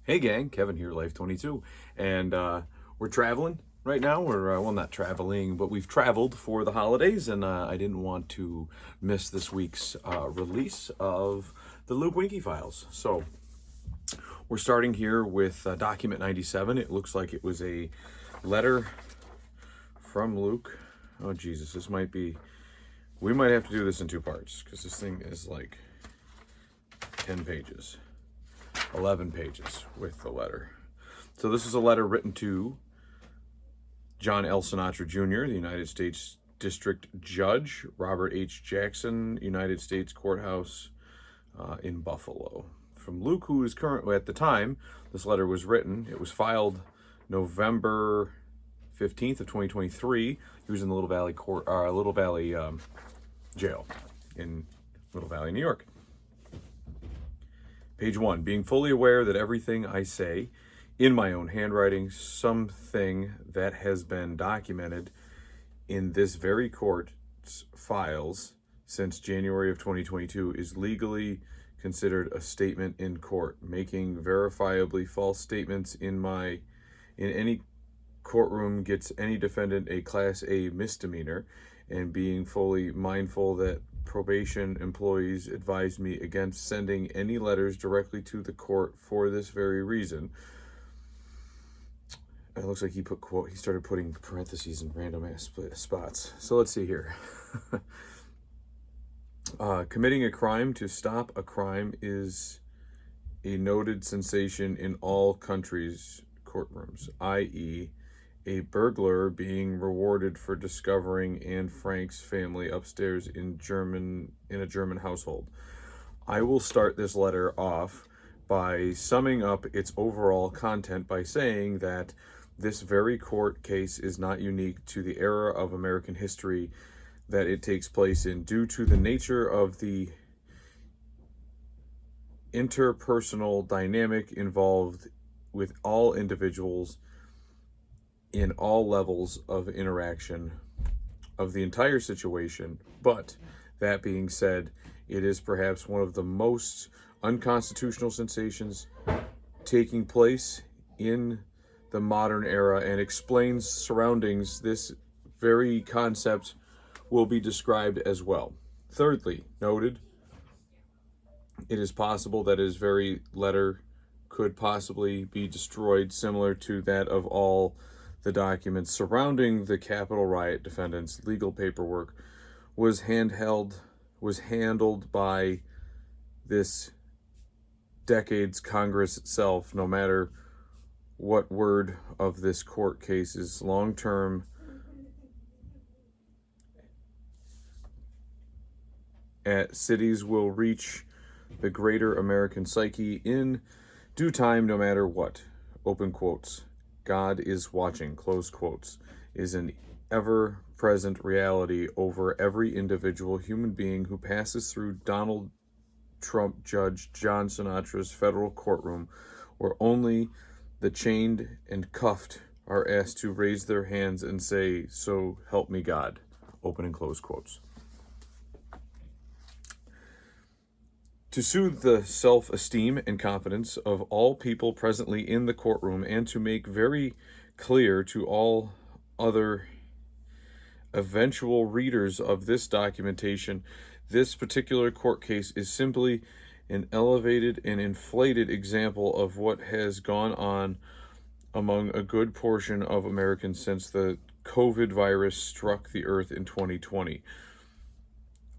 Hey gang, Kevin here, Life22, and we're traveling right now. We're well, not traveling, but we've traveled for the holidays, and I didn't want to miss this week's release of the Luke Winky files. So we're starting here with document 97. It looks like it was a letter from Luke. Oh Jesus, this might be. We might have to do this in two parts because this thing is like 10 pages. 11 pages with the letter. So this is a letter written to John L. Sinatra Jr., the United States District Judge, Robert H. Jackson, United States Courthouse in Buffalo. From Luke, who is currently, at the time this letter was written, it was filed November 15th of 2023. He was in the Little Valley jail in Little Valley, New York. Page 1, being fully aware that everything I say in my own handwriting, something that has been documented in this very court's files since January of 2022 is legally considered a statement in court. Making verifiably false statements in any courtroom gets any defendant a Class A misdemeanor, and being fully mindful that probation employees advised me against sending any letters directly to the court for this very reason. It looks like he started putting parentheses in random spots. So let's see here. Committing a crime to stop a crime is a noted sensation in all countries' courtrooms, i.e., a burglar being rewarded for discovering Anne Frank's family upstairs in a German household. I will start this letter off by summing up its overall content by saying that this very court case is not unique to the era of American history that it takes place in, due to the nature of the interpersonal dynamic involved with all individuals in all levels of interaction of the entire situation. But that being said, it is perhaps one of the most unconstitutional sensations taking place in the modern era, and explains surroundings this very concept will be described as well. Thirdly, noted, it is possible that his very letter could possibly be destroyed, similar to that of all the documents surrounding the Capitol riot defendants. Legal paperwork was handled by this decade's Congress itself. No matter what word of this court case is long-term at cities will reach the greater American psyche in due time, no matter what. Open quotes. God is watching, close quotes, is an ever-present reality over every individual human being who passes through Donald Trump Judge John Sinatra's federal courtroom, where only the chained and cuffed are asked to raise their hands and say, "So help me God." Open and close quotes. To soothe the self-esteem and confidence of all people presently in the courtroom, and to make very clear to all other eventual readers of this documentation, this particular court case is simply an elevated and inflated example of what has gone on among a good portion of Americans since the COVID virus struck the earth in 2020,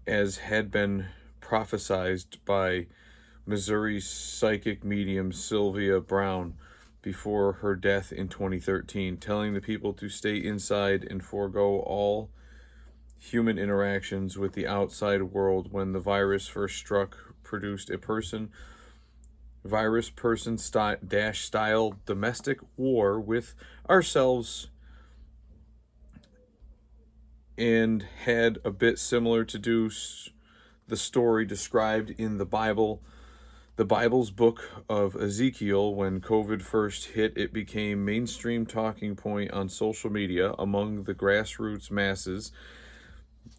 as had been prophesized by Missouri psychic medium Sylvia Brown before her death in 2013, telling the people to stay inside and forego all human interactions with the outside world. When the virus first struck, produced a virus-person style domestic war with ourselves, and had a bit similar to do the story described in the Bible's book of Ezekiel. When COVID first hit, it became mainstream talking point on social media among the grassroots masses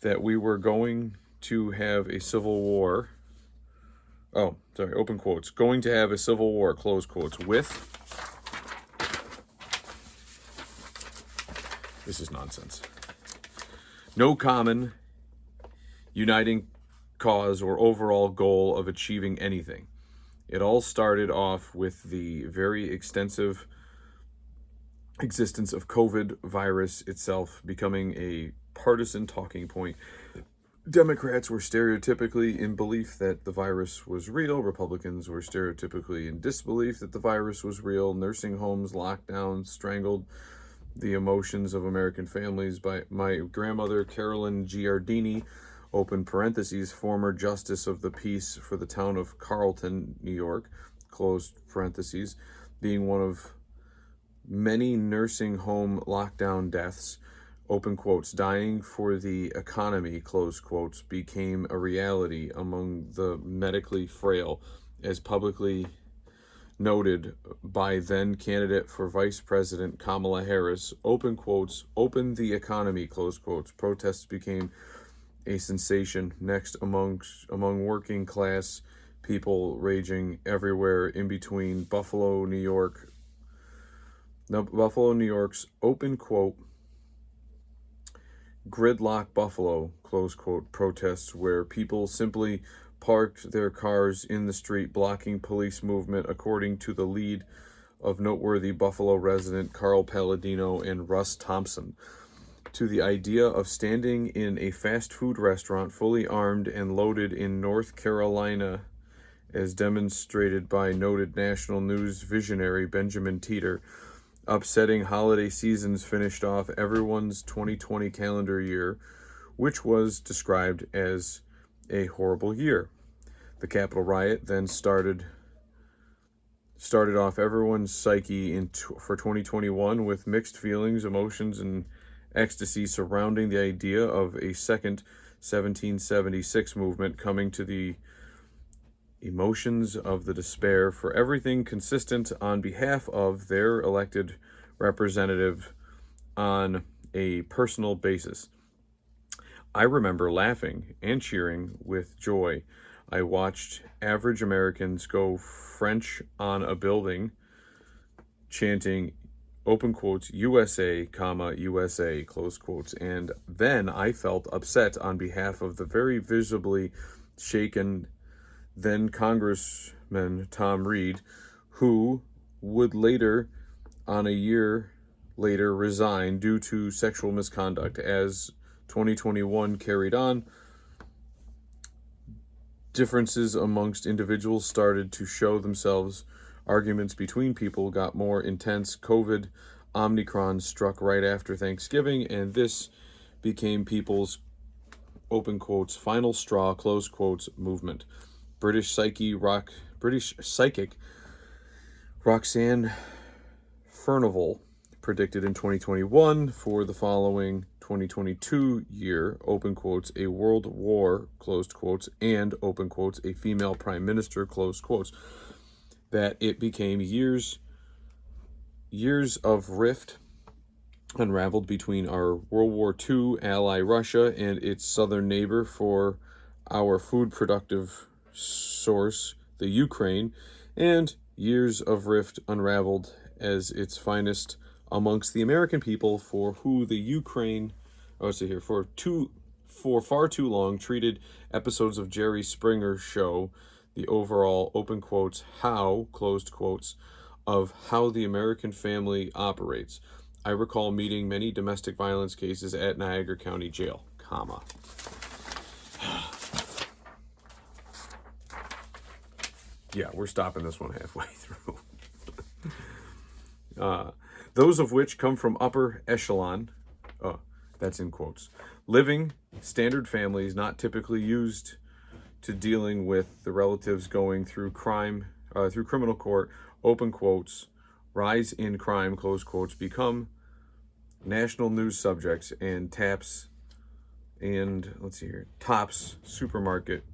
that we were going to have a civil war, oh, sorry, open quotes, going to have a civil war, close quotes, with, this is nonsense, no common uniting cause or overall goal of achieving anything. It all started off with the very extensive existence of COVID virus itself becoming a partisan talking point. Democrats were stereotypically in belief that the virus was real. Republicans were stereotypically in disbelief that the virus was real. Nursing homes locked down, strangled the emotions of American families. By my grandmother, Carolyn Giardini, open parentheses, former justice of the peace for the town of Carlton, New York, closed parentheses, being one of many nursing home lockdown deaths, open quotes, dying for the economy, close quotes, became a reality among the medically frail, as publicly noted by then candidate for Vice President Kamala Harris, open quotes, open the economy, close quotes. Protests became a sensation next among working class people raging everywhere in between Buffalo, New York's open quote, gridlock Buffalo, close quote, protests where people simply parked their cars in the street, blocking police movement, according to the lead of noteworthy Buffalo resident Carl Palladino and Russ Thompson, to the idea of standing in a fast food restaurant fully armed and loaded in North Carolina, as demonstrated by noted national news visionary Benjamin Teeter. Upsetting holiday seasons finished off everyone's 2020 calendar year, which was described as a horrible year. The Capitol riot then started off everyone's psyche for 2021 with mixed feelings, emotions, and ecstasy surrounding the idea of a second 1776 movement coming to the emotions of the despair for everything consistent on behalf of their elected representative on a personal basis. I remember laughing and cheering with joy. I watched average Americans go French on a building, chanting, open quotes, USA, comma, USA, close quotes. And then I felt upset on behalf of the very visibly shaken then Congressman Tom Reed, who would later, on a year later, resign due to sexual misconduct. As 2021 carried on, differences amongst individuals started to show themselves. Arguments between people got more intense. COVID, Omicron struck right after Thanksgiving, and this became people's, open quotes, final straw, close quotes, movement. British psychic Roxanne Furnival predicted in 2021 for the following 2022 year, open quotes, a world war, closed quotes, and, open quotes, a female prime minister, closed quotes, that it became years of rift unraveled between our World War II ally Russia and its southern neighbor for our food productive source, the Ukraine, and years of rift unraveled as its finest amongst the American people, for who the Ukraine, for far too long treated episodes of Jerry Springer's show, the overall, open quotes, how, closed quotes, of how the American family operates. I recall meeting many domestic violence cases at Niagara County Jail, comma. Yeah, we're stopping this one halfway through. Those of which come from upper echelon, that's in quotes, living standard families not typically used to dealing with the relatives going through through criminal court, open quotes, rise in crime, close quotes, become national news subjects, and Tops supermarket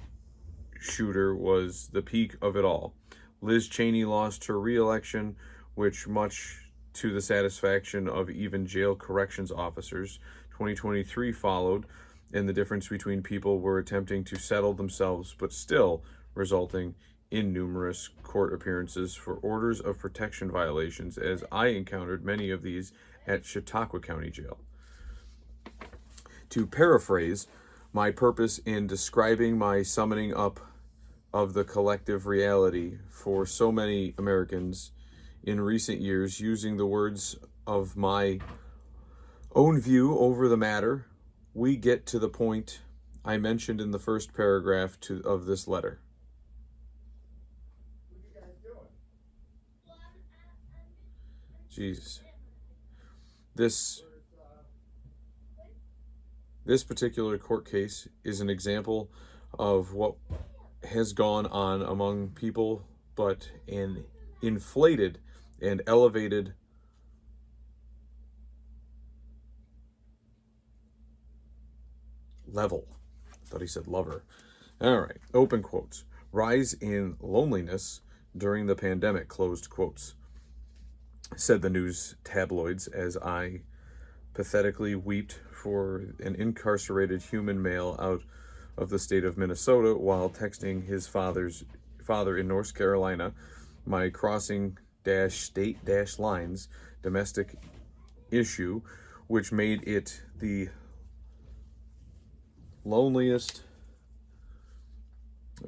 shooter was the peak of it all. Liz Cheney lost her re-election, which much to the satisfaction of even jail corrections officers. 2023 followed, and the difference between people were attempting to settle themselves, but still resulting in numerous court appearances for orders of protection violations, as I encountered many of these at Chautauqua County Jail. To paraphrase, my purpose in describing my summoning up of the collective reality for so many Americans in recent years, using the words of my own view over the matter, we get to the point I mentioned in the first paragraph of this letter. Jesus. This particular court case is an example of what has gone on among people, but an inflated and elevated level. I thought he said lover. All right, open quotes. Rise in loneliness during the pandemic, closed quotes, said the news tabloids as I pathetically wept for an incarcerated human male out of the state of Minnesota while texting his father in North Carolina. My crossing state lines domestic issue, which made it the loneliest.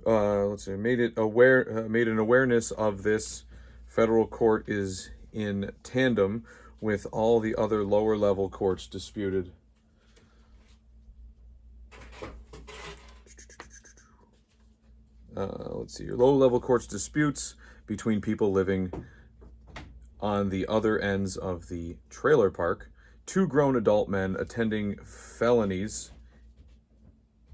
Made an awareness of this federal court is in tandem with all the other lower level courts disputed. Your low level courts disputes between people living on the other ends of the trailer park, two grown adult men attending felonies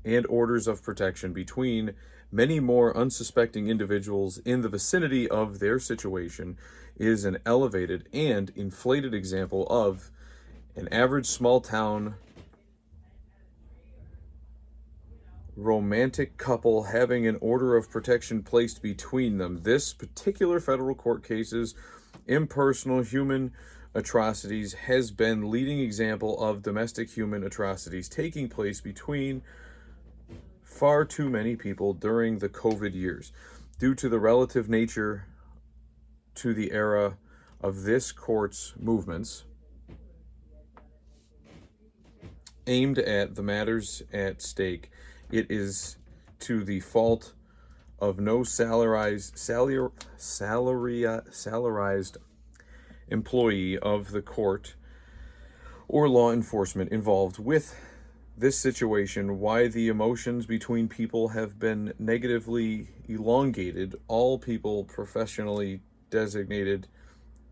and orders of protection between many more unsuspecting individuals in the vicinity of their situation is an elevated and inflated example of an average small town romantic couple having an order of protection placed between them. This particular federal court case's impersonal human atrocities has been leading example of domestic human atrocities taking place between far too many people during the COVID years. Due to the relative nature to the era of this court's movements aimed at the matters at stake, it is to the fault of no salarized employee of the court or law enforcement involved with this situation why the emotions between people have been negatively elongated. All people professionally designated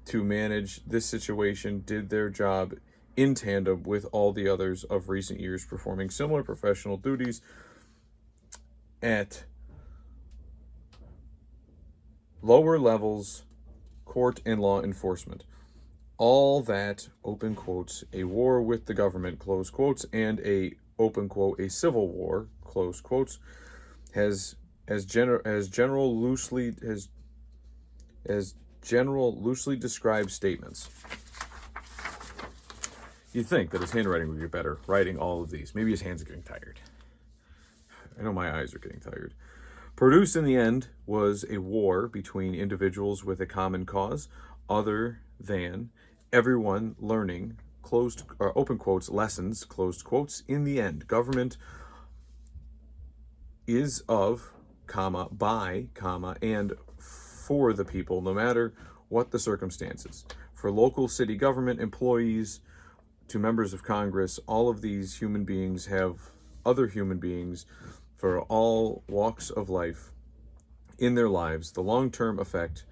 to manage this situation did their job in tandem with all the others of recent years performing similar professional duties at lower levels, court and law enforcement. All that, open quotes, a war with the government, close quotes, and a, open quote, a civil war, close quotes, has general loosely described statements. You'd think that his handwriting would get better writing all of these. Maybe his hands are getting tired. I know my eyes are getting tired. Produced in the end was a war between individuals with a common cause other than everyone learning, closed or open quotes, lessons, closed quotes. In the end, government is of, comma, by, comma, and for the people, no matter what the circumstances. For local city government employees to members of Congress, all of these human beings have other human beings for all walks of life in their lives. The long-term effect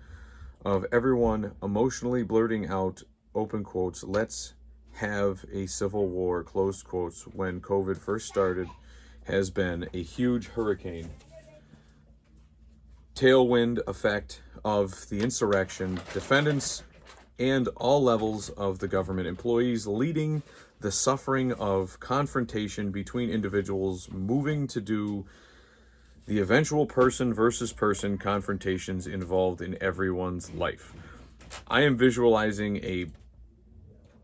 of everyone emotionally blurting out, open quotes, let's have a civil war, closed quotes, when COVID first started, has been a huge hurricane tailwind effect of the insurrection, defendants, and all levels of the government employees, leading the suffering of confrontation between individuals moving to do the eventual person versus person confrontations involved in everyone's life. I am visualizing a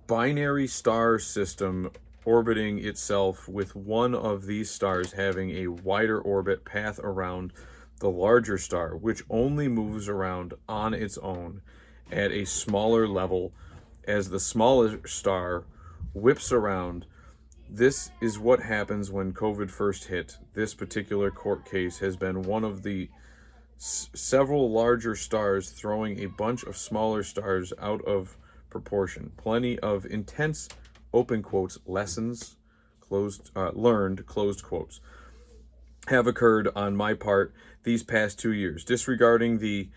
binary star system orbiting itself with one of these stars having a wider orbit path around the larger star, which only moves around on its own at a smaller level as the smaller star whips around. This is what happens when COVID first hit. This particular court case has been one of the several larger stars throwing a bunch of smaller stars out of proportion. Plenty of intense, open quotes, lessons, learned, closed quotes, have occurred on my part these past 2 years, disregarding the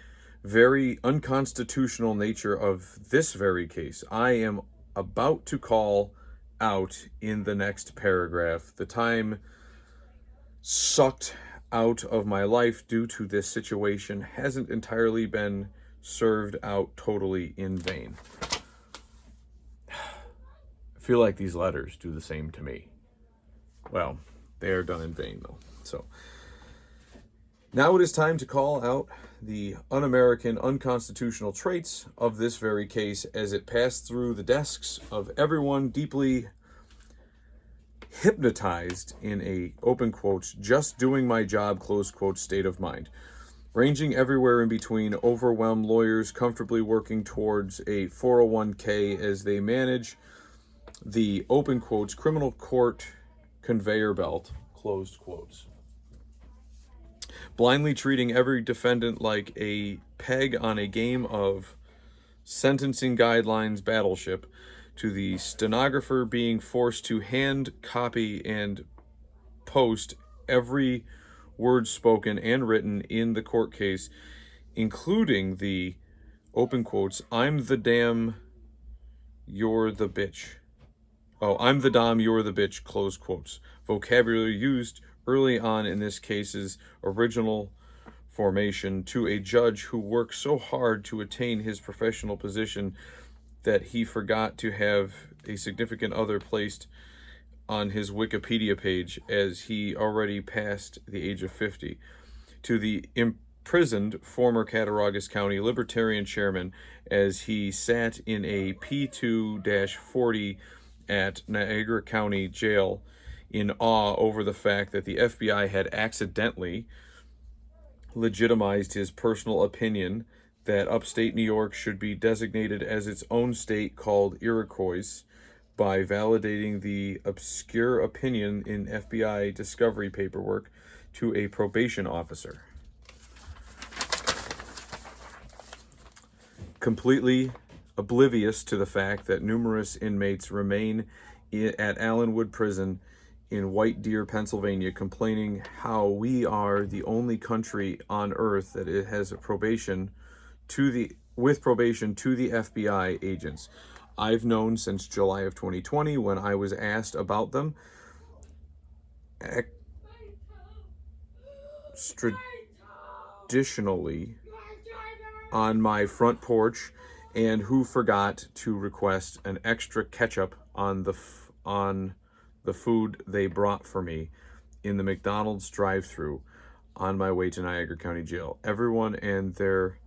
very unconstitutional nature of this very case. I am about to call out in the next paragraph the time sucked out of my life due to this situation hasn't entirely been served out totally in vain. I feel like these letters do the same to me. Well, they are done in vain though. So now it is time to call out the un-American, unconstitutional traits of this very case as it passed through the desks of everyone deeply hypnotized in a, open quotes, just doing my job, close quotes, state of mind, ranging everywhere in between overwhelmed lawyers comfortably working towards a 401k as they manage the, open quotes, criminal court conveyor belt, closed quotes, blindly treating every defendant like a peg on a game of sentencing guidelines battleship, to the stenographer being forced to hand copy and post every word spoken and written in the court case, including the, open quotes, I'm the dam, you're the bitch. Oh, I'm the dom, you're the bitch, close quotes. Vocabulary used early on in this case's original formation to a judge who worked so hard to attain his professional position that he forgot to have a significant other placed on his Wikipedia page as he already passed the age of 50. To the imprisoned former Cattaraugus County Libertarian chairman as he sat in a P2-40 at Niagara County Jail in awe over the fact that the FBI had accidentally legitimized his personal opinion that upstate New York should be designated as its own state called Iroquois by validating the obscure opinion in FBI discovery paperwork to a probation officer. Completely oblivious to the fact that numerous inmates remain at Allenwood Prison in White Deer, Pennsylvania, complaining how we are the only country on earth that it has a probation to the FBI agents. I've known since July of 2020 when I was asked about them traditionally on my front porch, and who forgot to request an extra ketchup on the food they brought for me in the McDonald's drive-thru on my way to Niagara County Jail. Everyone and their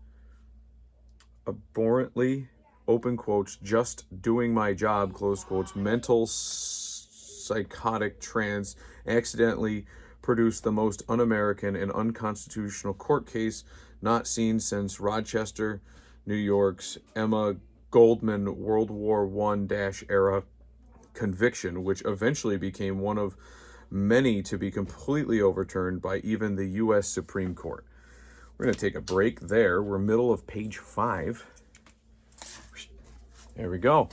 abhorrently, open quotes, just doing my job, close quotes, mental psychotic trance accidentally produced the most un-American and unconstitutional court case not seen since Rochester, New York's Emma Goldman World War I-era conviction, which eventually became one of many to be completely overturned by even the U.S. Supreme Court. We're going to take a break there. We're middle of page 5. There we go.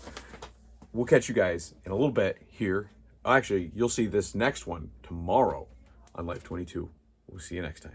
We'll catch you guys in a little bit here. Actually, you'll see this next one tomorrow on Life22. We'll see you next time.